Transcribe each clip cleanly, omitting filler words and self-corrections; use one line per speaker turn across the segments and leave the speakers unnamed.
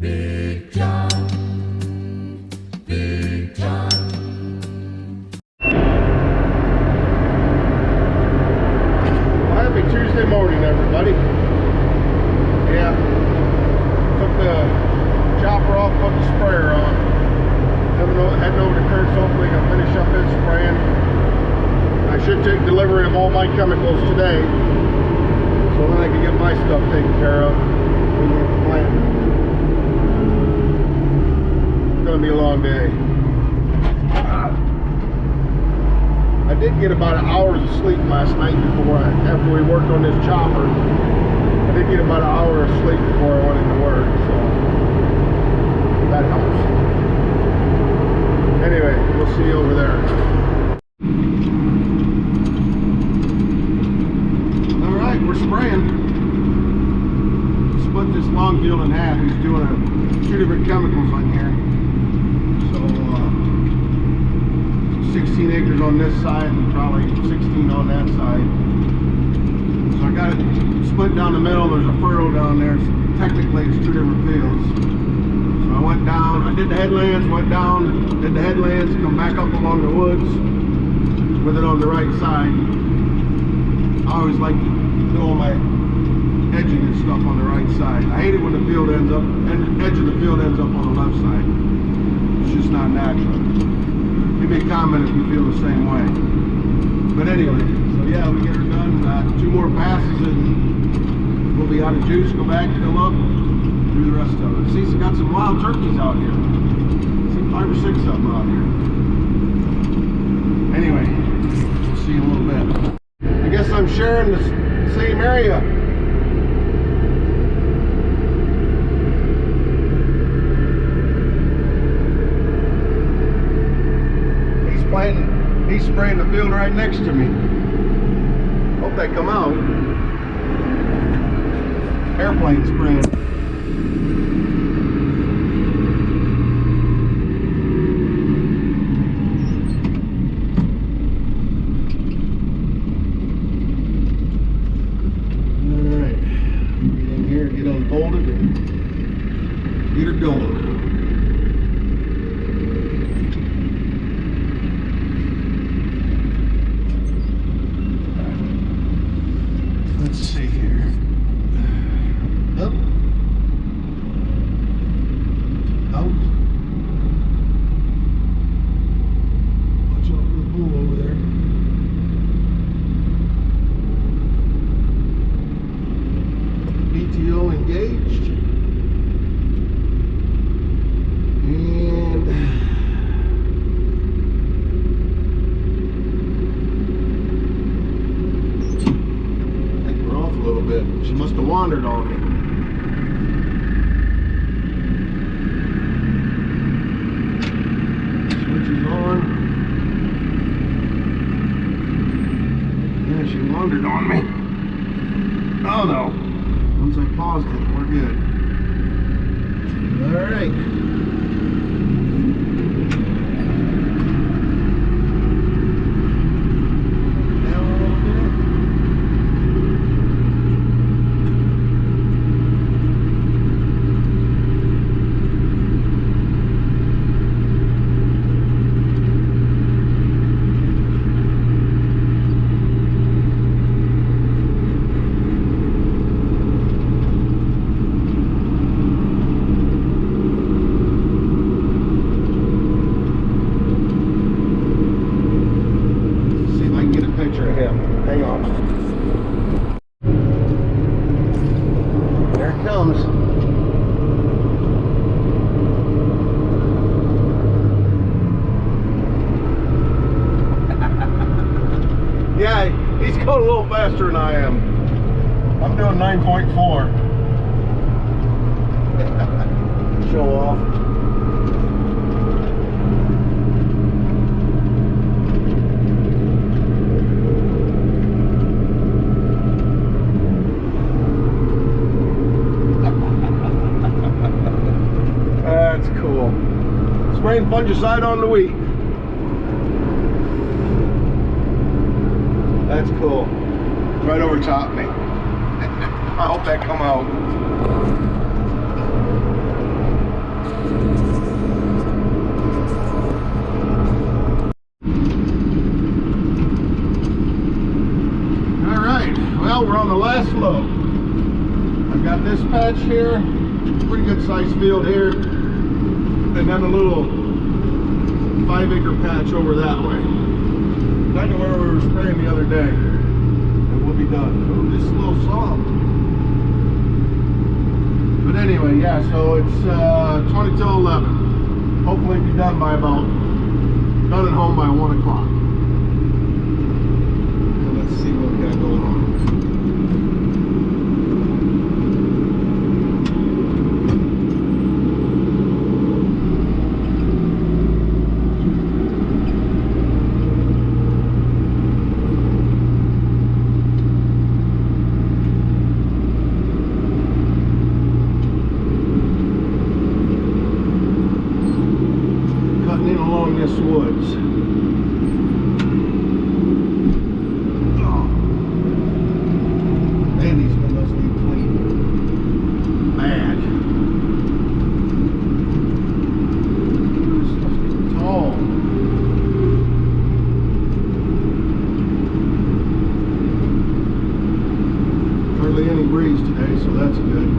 Big John, Big John.
Well, happy Tuesday morning, everybody. Yeah, took the chopper off, put the sprayer on. Heading over to Kurt's, hopefully gonna finish up his spraying. I should take delivery of all my chemicals today, so then I can get my stuff taken care of. It's gonna be a long day. I did get about an hour's of sleep last night after we worked on this chopper. I did get about an hour of sleep before I went into work, so that helps. Anyway, we'll see you over there. Alright, we're spraying. Split this long field in half. He's doing two different chemicals on here. So 16 acres on this side and probably 16 on that side. So I got it split down the middle. There's a furrow down there. So technically it's two different fields. So I went down, I did the headlands, went down, did the headlands, come back up along the woods with it on the right side. I always like to do all my edging and stuff on the right side. I hate it when the field ends up, and the edge of the field ends up on the left side. It's just not natural. Leave me a comment if you feel the same way. But anyway, so yeah, we get her done. 2 more passes and we'll be out of juice. Go back, fill up, do the rest of it. See, it's got some wild turkeys out here. See, 5 or 6 of them out here. Anyway, we'll see you in a little bit. I guess I'm sharing the same area. He's spraying the field right next to me. Hope they come out. Airplane spraying. Alright. Get in here, get unfolded, and get her going. Let's see here. Up. Out. Watch out for the bull over there. BTO engaged. And she must have wandered on me. Switch is on. Yeah, she wandered on me. Oh no. Once I paused it, we're good. Alright. Hang on. There it comes. Yeah, he's going a little faster than I am. I'm doing 9.4. Show off. That's cool. Spraying fungicide on the wheat. That's cool. Right over top me. I hope that come out. got this patch here, pretty good sized field here, and then a little 5-acre patch over that way. Kind of where we were spraying the other day, and we'll be done. Ooh, this is a little soft. But anyway, yeah, so it's 20 till 11. Hopefully be done by about, done at home by 1 o'clock. And let's see what we got going on. This woods. Oh. Man, these windows need clean. Bad. This stuff's getting tall. Hardly any breeze today, so that's good.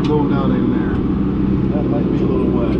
Going down in there. That might be a little wet.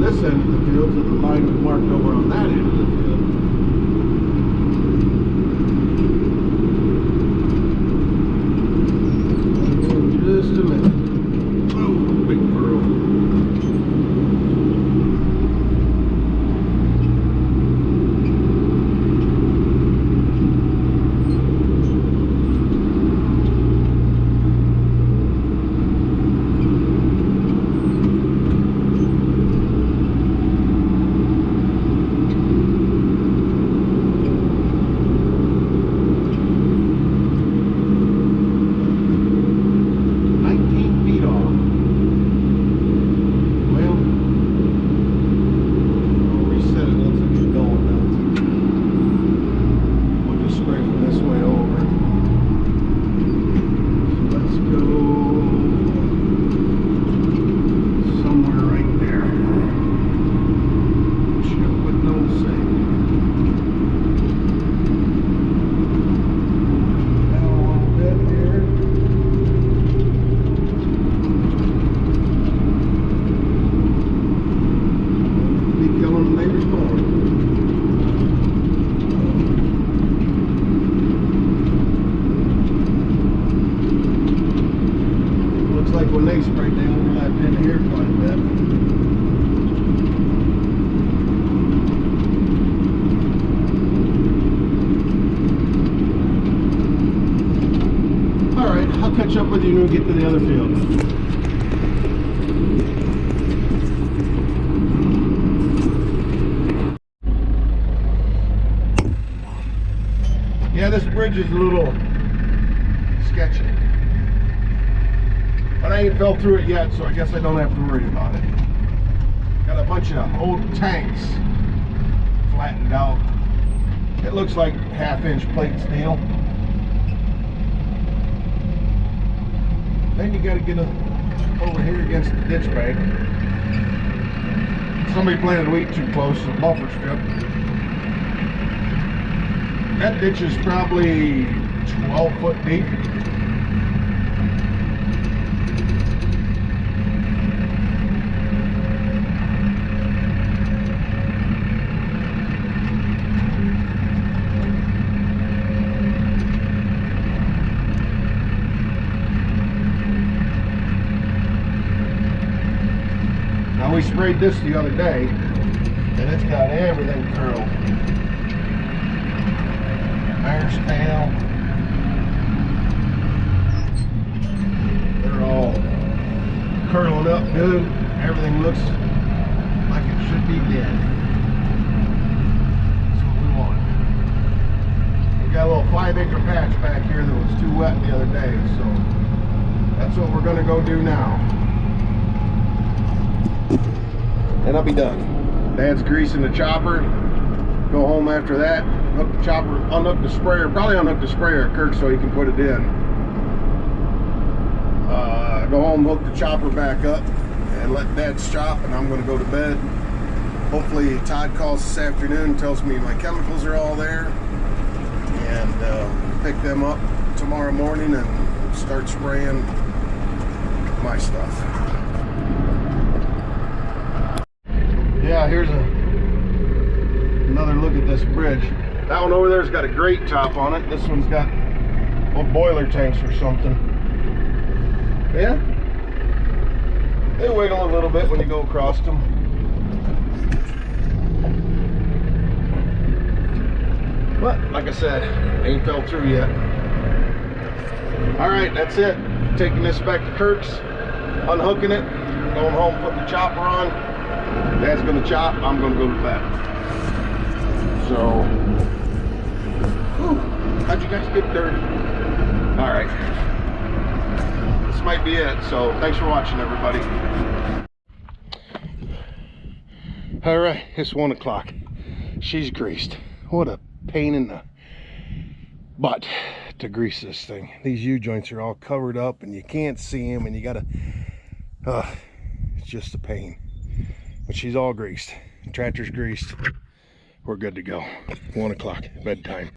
This end of the field to the line we marked over on that end of the field. Just a minute. Oh, big pearl. When they sprayed, they overlapped in here quite a bit. Alright, I'll catch up with you when we get to the other field. Yeah, this bridge is a little sketchy. But I ain't fell through it yet, so I guess I don't have to worry about it. Got a bunch of old tanks flattened out. It looks like 1/2-inch plate steel. Then you got to get over here against the ditch bank. Somebody planted wheat too close to the buffer strip. That ditch is probably 12 foot deep. Now we sprayed this the other day, and it's got everything curled. Mare's tail. They're all curling up good. Everything looks like it should be dead. That's what we want. We got a little 5-acre patch back here that was too wet the other day, so that's what we're gonna go do now. And I'll be done. Dad's greasing the chopper. Go home after that. Hook the chopper, unhook the sprayer. Probably unhook the sprayer at Kirk so he can put it in. Go home, hook the chopper back up, and let Dad chop. And I'm going to go to bed. Hopefully Todd calls this afternoon, tells me my chemicals are all there, and pick them up tomorrow morning and start spraying my stuff. Yeah, here's another look at this bridge. That one over there's got a grate top on it. This one's got little boiler tanks or something. Yeah, they wiggle a little bit when you go across them. But like I said, ain't fell through yet. All right, that's it. Taking this back to Kirk's, unhooking it, going home, putting the chopper on. Dad's gonna chop, I'm gonna go to bed. So, whew, how'd you guys get dirty? All right, this might be it. So thanks for watching, everybody. All right, it's 1 o'clock. She's greased. What a pain in the butt to grease this thing. These U-joints are all covered up and you can't see them, and you gotta, it's just a pain. But she's all greased. Tractor's greased. We're good to go. 1 o'clock, bedtime.